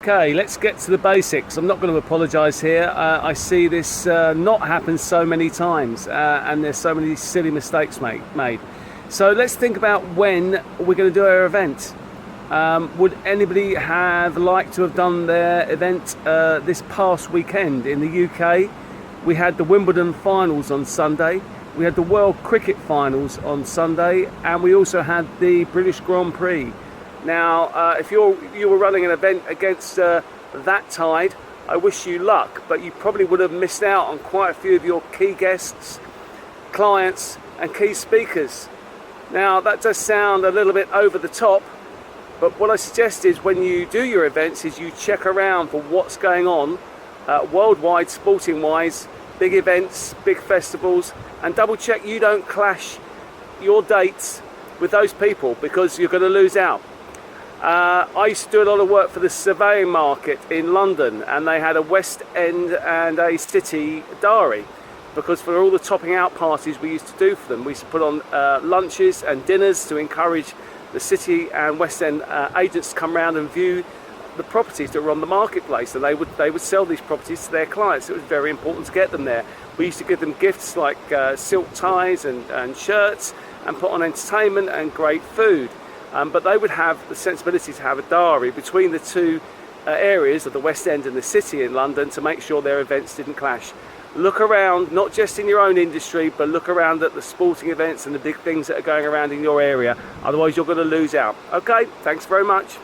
Okay, let's get to the basics. I'm not going to apologise here. I see this not happen so many times, and there's so many silly mistakes made. So let's think about when we're going to do our event. Would anybody have liked to have done their event this past weekend in the UK? We had the Wimbledon finals on Sunday. We had the World Cricket finals on Sunday, and we also had the British Grand Prix. Now, if you were running an event against that tide, I wish you luck, but you probably would have missed out on quite a few of your key guests, clients, and key speakers. Now, that does sound a little bit over the top, but what I suggest is when you do your events is you check around for what's going on worldwide, sporting-wise, big events, big festivals, and double check you don't clash your dates with those people, because you're going to lose out. I used to do a lot of work for the surveying market in London, and they had a West End and a City diary, because for all the topping out parties we used to do for them, we used to put on lunches and dinners to encourage the City and West End agents to come around and view the properties that were on the marketplace, and they would sell these properties to their clients. It was very important to get them there. We used to give them gifts like silk ties and shirts, and put on entertainment and great food. But they would have the sensibility to have a diary between the two areas of the West End and the City in London to make sure their events didn't clash. Look around, not just in your own industry, but look around at the sporting events and the big things that are going around in your area. Otherwise you're going to lose out. Okay, thanks very much.